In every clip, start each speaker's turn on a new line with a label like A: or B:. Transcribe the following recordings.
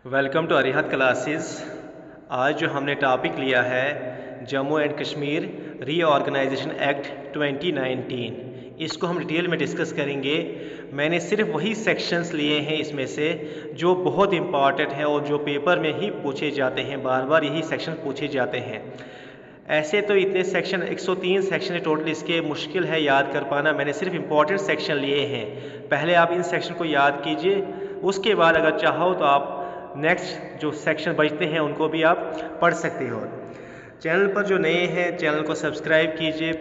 A: Welcome to Arihant classes. आज जो हमने टॉपिक लिया है Jammu and Kashmir reorganisation act 2019, इसको हम डिटेल में डिस्कस करेंगे। मैंने सिर्फ वही सेक्शंस लिए हैं इसमें से जो बहुत इंपॉर्टेंट हैं और जो पेपर में ही पूछे जाते हैं, बार बार यही सेक्शन पूछे जाते हैं। ऐसे तो इतने सेक्शन 103 सेक्शन है टोटल, इसके मुश्किल है याद कर पाना। मैंने सिर्फ इंपॉर्टेंट सेक्शन लिए हैं। पहले आप इन सेक्शन को याद कीजिए, उसके बाद अगर चाहो तो आप नेक्स्ट जो सेक्शन बचते हैं उनको भी आप पढ़ सकते हो। चैनल पर जो नए हैं चैनल को सब्सक्राइब कीजिए,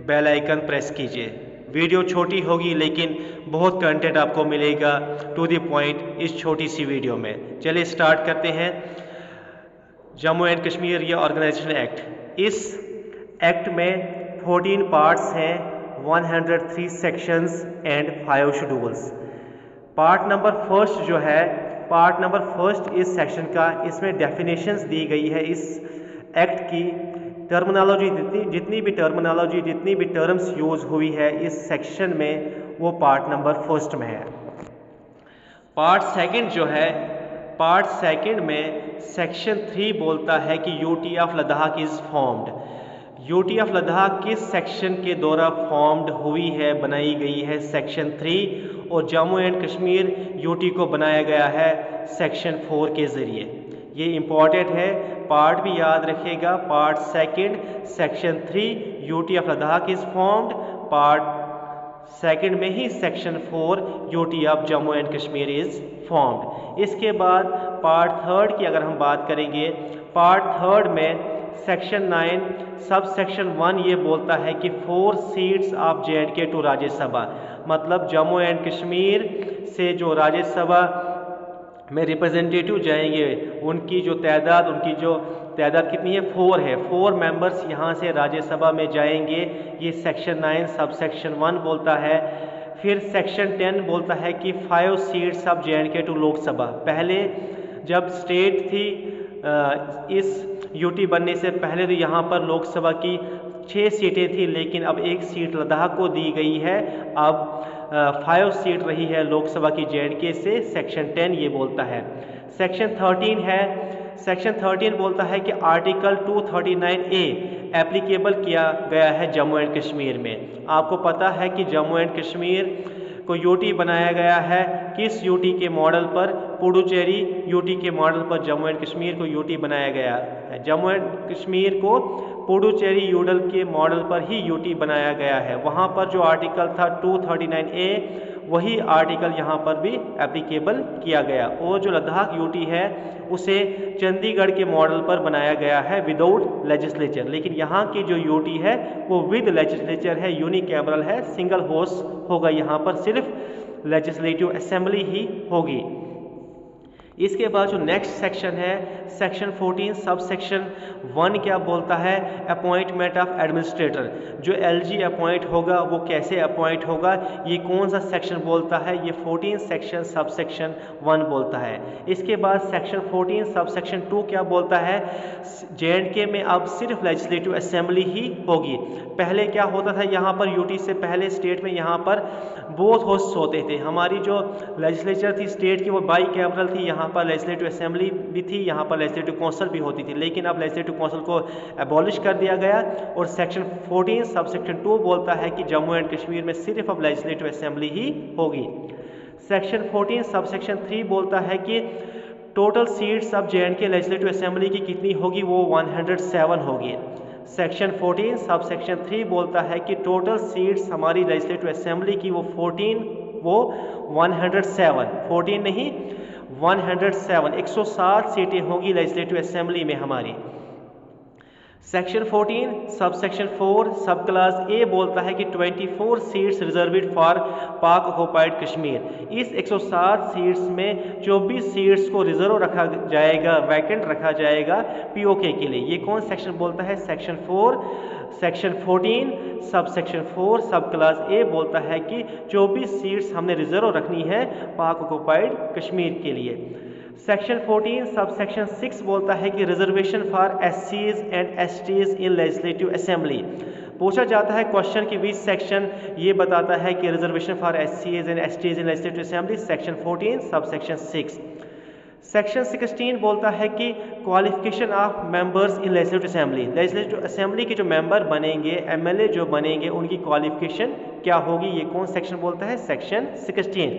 A: बेल आइकन प्रेस कीजिए। वीडियो छोटी होगी लेकिन बहुत कंटेंट आपको मिलेगा टू द पॉइंट इस छोटी सी वीडियो में। चलिए स्टार्ट करते हैं। Jammu and Kashmir reorganisation act, इस एक्ट में 14 पार्ट्स हैं, 103 sections and 5 schedules. Part number first जो है, पार्ट नंबर फर्स्ट इस सेक्शन का, इसमें डेफिनेशंस दी गई है इस एक्ट की। टर्मिनोलॉजी जितनी भी टर्मिनोलॉजी जितनी भी टर्म्स यूज़ हुई है इस सेक्शन में, वो पार्ट नंबर फर्स्ट में है। पार्ट सेकंड जो है, पार्ट सेकंड में सेक्शन 3 बोलता है कि UT of Ladakh is formed. UT of Ladakh किस सेक्शन के द्वारा फॉर्म्ड हुई है, बनाई गई है? सेक्शन 3। और जम्मू एंड कश्मीर यूटी को बनाया गया है सेक्शन 4 के ज़रिए। ये इम्पॉर्टेंट है, पार्ट भी याद रखिएगा। Part second section 3 UT of Ladakh is formed, part second में ही section 4 UT of Jammu and Kashmir is formed. इसके बाद पार्ट थर्ड की अगर हम बात करेंगे, पार्ट थर्ड में सेक्शन 9 सब सेक्शन 1 ये बोलता है कि 4 seats of J&K to Rajya Sabha, मतलब जम्मू एंड कश्मीर से जो राज्यसभा में रिप्रेजेंटेटिव जाएंगे उनकी जो तादाद कितनी है? 4 है। 4 मेंबर्स यहाँ से राज्यसभा में जाएंगे। ये सेक्शन 9 सब सेक्शन 1 बोलता है। फिर सेक्शन 10 बोलता है कि 5 seats of J&K to Lok Sabha. पहले जब स्टेट थी, इस यूटी बनने से पहले तो यहाँ पर लोकसभा की 6 सीटें थी, लेकिन अब 1 सीट लद्दाख को दी गई है। अब 5 सीट रही है लोकसभा की J&K से। सेक्शन 10 ये बोलता है। सेक्शन 13 है, सेक्शन 13 बोलता है कि आर्टिकल 239A एप्लीकेबल किया गया है जम्मू एंड कश्मीर में। आपको पता है कि जम्मू एंड कश्मीर को यूटी बनाया गया है किस यूटी के मॉडल पर? पुडुचेरी यूटी के मॉडल पर जम्मू एंड कश्मीर को यूटी बनाया गया है। जम्मू एंड कश्मीर को पुडुचेरी यूडल के मॉडल पर ही यूटी बनाया गया है। वहाँ पर जो आर्टिकल था 239A, वही आर्टिकल यहाँ पर भी एप्लीकेबल किया गया। और जो लद्दाख यूटी है उसे चंडीगढ़ के मॉडल पर बनाया गया है विदाउट लेजिस्लेचर, लेकिन यहाँ की जो यूटी है वो विद लेजिस्लेचर है, यूनिकैमरल है, सिंगल हाउस होगा। यहाँ पर सिर्फ लेजिस्लेटिव असेंबली ही होगी। इसके बाद जो नेक्स्ट सेक्शन है, सेक्शन 14 सब सेक्शन 1 क्या बोलता है? Appointment of administrator. जो LG अपॉइंट होगा वो कैसे अपॉइंट होगा, ये कौन सा सेक्शन बोलता है? ये 14 सेक्शन सब सेक्शन 1 बोलता है। इसके बाद सेक्शन 14 सब सेक्शन 2 क्या बोलता है? J&K में अब सिर्फ लेजिस्लेटिव असेंबली ही होगी। पहले क्या होता था, यहाँ पर यूटी से पहले स्टेट में यहाँ पर बोथ हाउस होते थे। हमारी जो लेजिस्लेचर थी स्टेट की वो बाई कैमरल थी, यहाँ पर लेजिस्लेटिव असेंबली भी थी, यहाँ पर लेजिस्लेटिव काउंसिल भी होती थी, लेकिन अब लेजिस्लेटिव काउंसिल को एबॉलिश कर दिया गया। और सेक्शन 14 सब सेक्शन 2 बोलता है कि जम्मू एंड कश्मीर में सिर्फ अब लेजिस्लेटिव असेंबली ही होगी। सेक्शन 14 सब सेक्शन 3 बोलता है कि total seats of J&K legislative assembly की कितनी होगी? वो 107 होगी। सेक्शन 14 सब सेक्शन 3 बोलता है कि टोटल सीट्स हमारी लेजिस्लेटिव असेंबली की वो 107, 14 नहीं 107, 107 सीटें होंगी लेजिस्लेटिव असेंबली में हमारी। सेक्शन 14 सब सेक्शन 4 सब क्लास A बोलता है कि 24 सीट्स रिजर्वेड फॉर पाक ऑक्युपाइड कश्मीर। इस 107 सीट्स में 24 सीट्स को रिजर्व रखा जाएगा, वैकेंट रखा जाएगा POK के लिए। ये कौन सेक्शन बोलता है? सेक्शन 4 सेक्शन 14 सब सेक्शन 4 सब क्लास A बोलता है कि 24 सीट्स हमने रिजर्व रखनी है पाक ऑक्युपाइड कश्मीर के लिए। सेक्शन 14 सब सेक्शन 6 बोलता है कि reservation for SCs and STs in legislative assembly. पूछा जाता है क्वेश्चन कि विच सेक्शन ये बताता है कि reservation for SCs and STs in legislative assembly? Section 14 sub section 6। Section 16 बोलता है कि qualification of members in legislative assembly. Legislative assembly के जो मेंबर बनेंगे, एमएलए जो बनेंगे, उनकी क्वालिफिकेशन क्या होगी, ये कौन सेक्शन बोलता है, सेक्शन 16।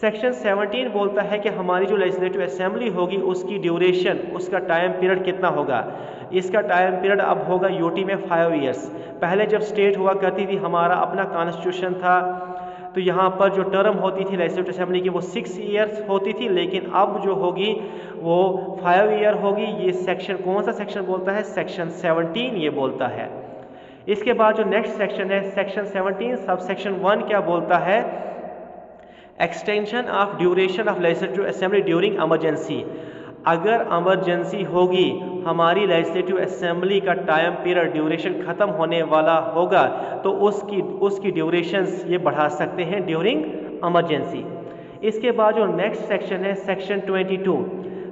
A: सेक्शन 17 बोलता है कि हमारी जो लेजिस्लेटिव असेंबली होगी उसकी ड्यूरेशन, उसका टाइम पीरियड कितना होगा। इसका टाइम पीरियड अब होगा यूटी में 5 ईयर्स। पहले जब स्टेट हुआ करती थी, हमारा अपना कॉन्स्टिट्यूशन था, तो यहाँ पर जो टर्म होती थी लेजिस्लेटिव असेंबली की वो 6 ईयर्स होती थी, लेकिन अब जो होगी वो 5 ईयर होगी। ये सेक्शन कौन सा सेक्शन बोलता है, सेक्शन 17 ये बोलता है। इसके बाद जो नेक्स्ट सेक्शन है सेक्शन 17 सब सेक्शन 1 क्या बोलता है, extension of duration of legislative assembly during emergency. अगर इमरजेंसी होगी, हमारी लेजिस्लेटिव असेंबली का टाइम पीरियड ड्यूरेशन ख़त्म होने वाला होगा, तो उसकी ड्यूरेशंस ये बढ़ा सकते हैं ड्यूरिंग इमरजेंसी। इसके बाद जो नेक्स्ट सेक्शन है सेक्शन 22।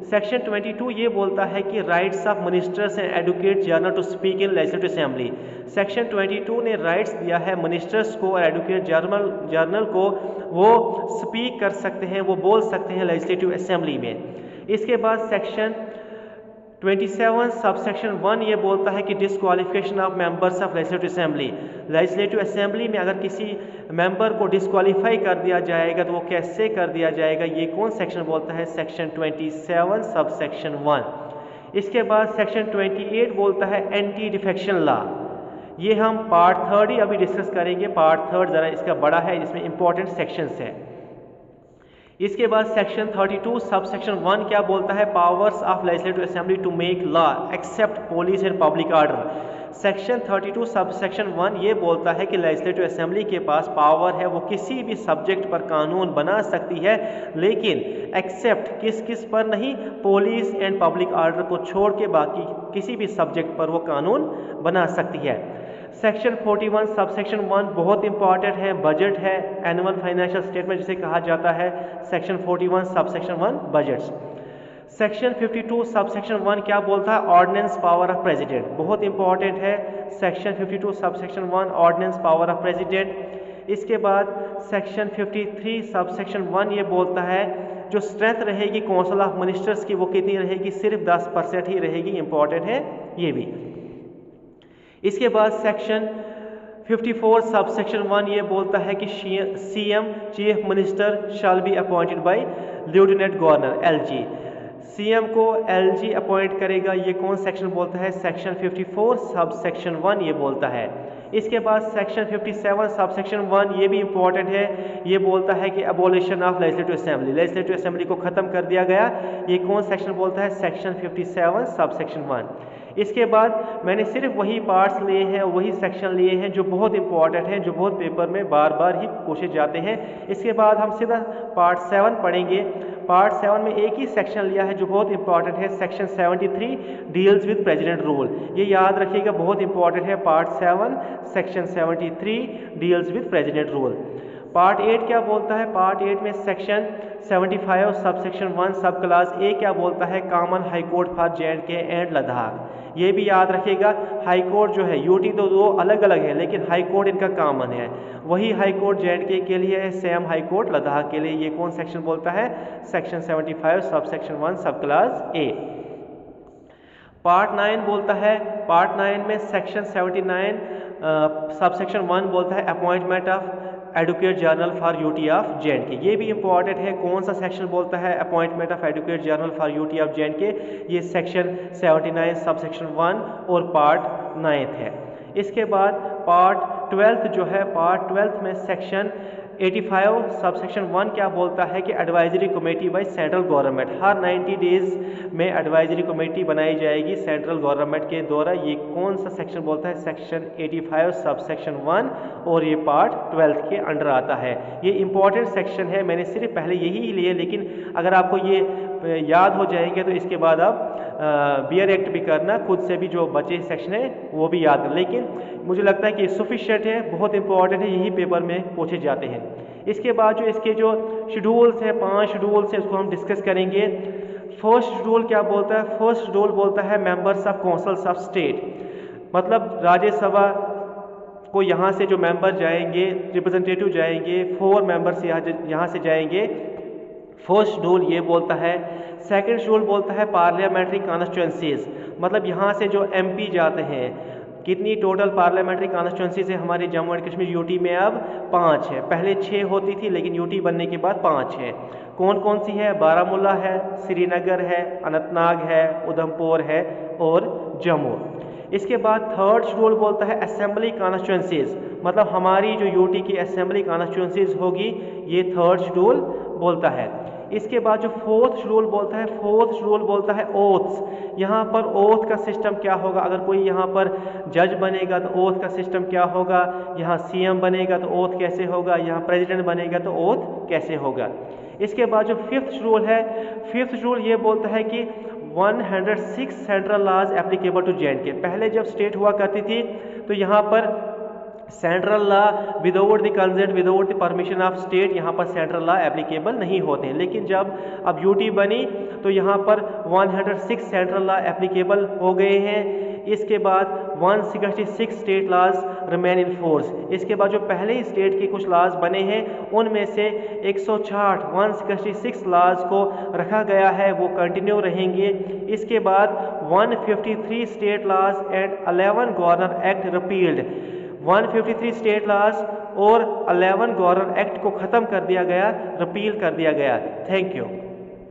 A: सेक्शन 22 ये बोलता है कि rights of ministers and advocate general to speak in legislative assembly. Section 22 ने राइट्स दिया है मिनिस्टर्स को और एडवोकेट जनरल को, वो स्पीक कर सकते हैं, वो बोल सकते हैं लेजिस्लेटिव असेंबली में। इसके बाद सेक्शन 27 सब सेक्शन 1 ये बोलता है कि disqualification of members of legislative assembly. Legislative assembly में अगर किसी मेंबर को डिस्क्वालीफाई कर दिया जाएगा तो वो कैसे कर दिया जाएगा, ये कौन सेक्शन बोलता है, सेक्शन 27 सब सेक्शन 1। इसके बाद सेक्शन 28 बोलता है एंटी डिफेक्शन लॉ। ये हम पार्ट 3 ही अभी डिस्कस करेंगे। पार्ट 3 ज़रा इसका बड़ा है, इसमें इंपॉर्टेंट सेक्शंस है। इसके बाद सेक्शन 32 सब सेक्शन 1 क्या बोलता है, powers of legislative assembly to make law except police and public order. Section 32 sub section 1 ये बोलता है कि लेजिस्लेटिव असेंबली के पास पावर है, वो किसी भी सब्जेक्ट पर कानून बना सकती है, लेकिन एक्सेप्ट किस पर नहीं, पुलिस एंड पब्लिक ऑर्डर को छोड़ के बाकी किसी भी सब्जेक्ट पर वो कानून बना सकती है। सेक्शन 41 सब सेक्शन 1 बहुत इंपॉर्टेंट है, बजट है, एनुअल फाइनेंशियल स्टेटमेंट जिसे कहा जाता है। सेक्शन 41 सब section 1 budgets. Section 52 sub section 1 क्या बोलता है, ऑर्डिनेंस पावर ऑफ प्रेसिडेंट, बहुत इंपॉर्टेंट है। Section 52 sub section 1 ordinance power of president. इसके बाद सेक्शन 53 सब सेक्शन 1 ये बोलता है जो स्ट्रेंथ रहेगी काउंसिल ऑफ मिनिस्टर्स की वो कितनी रहेगी, सिर्फ 10% ही रहेगी, इंपॉर्टेंट है ये भी। इसके बाद सेक्शन 54 सब सेक्शन 1 ये बोलता है कि CM chief minister shall be appointed by lieutenant governor LG. CM को एलजी अपॉइंट करेगा, ये कौन सेक्शन बोलता है, सेक्शन 54 सब सेक्शन 1 ये बोलता है। इसके बाद सेक्शन 57 सब सेक्शन 1 ये भी इंपॉर्टेंट है, ये बोलता है कि abolition of legislative assembly, legislative assembly को ख़त्म कर दिया गया, ये कौन सेक्शन बोलता है, सेक्शन 57 सब सेक्शन 1। इसके बाद मैंने सिर्फ वही पार्ट्स लिए हैं, वही सेक्शन लिए हैं जो बहुत इंपॉर्टेंट हैं, जो बहुत पेपर में बार बार ही पूछे जाते हैं। इसके बाद हम सीधा पार्ट 7 पढ़ेंगे। पार्ट 7 में एक ही सेक्शन लिया है जो बहुत इंपॉर्टेंट है, section 73 deals with president rule. ये याद रखिएगा, बहुत इंपॉर्टेंट है। Part 7 section 73 deals with president rule. Part 8 क्या बोलता है, पार्ट 8 में सेक्शन 75 सब सेक्शन 1 सब क्लास ए क्या बोलता है, common high court for J&K and Ladakh. ये भी याद रखिएगा, हाई कोर्ट जो है यूटी तो दो अलग अलग है, लेकिन हाई कोर्ट इनका कॉमन है। वही हाई कोर्ट J&K के लिए है, सेम हाई कोर्ट लद्दाख के लिए। ये कौन सेक्शन बोलता है, सेक्शन 75 सब सेक्शन 1 सब क्लास ए। पार्ट 9 बोलता है, पार्ट 9 में सेक्शन 79 सब सेक्शन 1 बोलता है appointment of advocate general for UT of J&K। ये भी इंपॉर्टेंट है, कौन सा सेक्शन बोलता है, appointment of advocate general for UT of J&K। ये सेक्शन 79 सब सेक्शन 1 और पार्ट 9 है। इसके बाद पार्ट 12 जो है, पार्ट 12 में सेक्शन 85 सब सेक्शन 1 क्या बोलता है कि advisory committee by central government, her 90 days में एडवाइजरी कमेटी बनाई जाएगी सेंट्रल गवर्नमेंट के द्वारा। ये कौन सा सेक्शन बोलता है, सेक्शन 85 सब सेक्शन 1 और ये पार्ट 12 के अंडर आता है। ये इंपॉर्टेंट सेक्शन है, मैंने सिर्फ पहले यही लिए, लेकिन अगर आपको ये याद हो जाएंगे तो इसके बाद आप बियर एक्ट भी करना, खुद से भी जो बचे सेक्शन है वो भी याद कर। लेकिन मुझे लगता है कि सफिशिएंट है, बहुत इंपॉर्टेंट है, यही पेपर में पूछे जाते हैं। इसके बाद जो इसके जो शेड्यूल्स हैं, 5 शेड्यूल्स हैं, उसको हम डिस्कस करेंगे। फर्स्ट शेड्यूल क्या बोलता है, फर्स्ट शेड्यूल बोलता है members of councils of state, मतलब राज्यसभा को यहाँ से जो मेंबर जाएंगे, रिप्रेजेंटेटिव जाएंगे, 4 मेंबर्स यहाँ से जाएंगे। फर्स्ट शेड्यूल ये बोलता है सेकंड शेड्यूल बोलता है पार्लियामेंट्री कॉन्स्टिट्यूंसीज, मतलब यहाँ से जो एमपी जाते हैं, कितनी टोटल पार्लियामेंट्री कॉन्स्टिट्यूंसीज है हमारे जम्मू एंड कश्मीर यूटी में, अब 5 है। पहले 6 होती थी लेकिन यूटी बनने के बाद 5 है। कौन कौन सी है? बारामूला है, श्रीनगर है, अनंतनाग है, उधमपुर है और जम्मू। इसके बाद थर्ड शेड्यूल बोलता है असेंबली कॉन्स्टिट्यूंसीज, मतलब हमारी जो यूटी की असेंबली कॉन्स्टिट्यूंसीज होगी, ये थर्ड शेड्यूल बोलता है। इसके बाद जो फोर्थ शेड्यूल बोलता है, फोर्थ शेड्यूल बोलता है ओथ्स। यहाँ पर ओथ का सिस्टम क्या होगा? अगर कोई यहाँ पर जज बनेगा तो ओथ का सिस्टम क्या होगा? यहाँ सीएम बनेगा तो ओथ कैसे होगा? यहाँ प्रेसिडेंट बनेगा तो ओथ कैसे होगा? इसके बाद जो फिफ्थ शेड्यूल है, फिफ्थ शेड्यूल ये बोलता है कि 106 central laws applicable to J and K. पहले जब स्टेट हुआ करती थी तो यहाँ पर central law without the consent, without the permission of state, यहाँ पर सेंट्रल लॉ एप्लीकेबल नहीं होते हैं। लेकिन जब अब यूटी बनी तो यहाँ पर 106 सेंट्रल लॉ एप्लीकेबल हो गए हैं। इसके बाद 166 state laws remain in force. इसके बाद जो पहले ही स्टेट के कुछ लॉज बने हैं उनमें से 166 लॉज को रखा गया है, वो कंटिन्यू रहेंगे। इसके बाद 153 state laws and 11 governor act repealed. 153 state laws और 11 गवर्नर एक्ट को ख़त्म कर दिया गया, रिपील कर दिया गया। Thank you.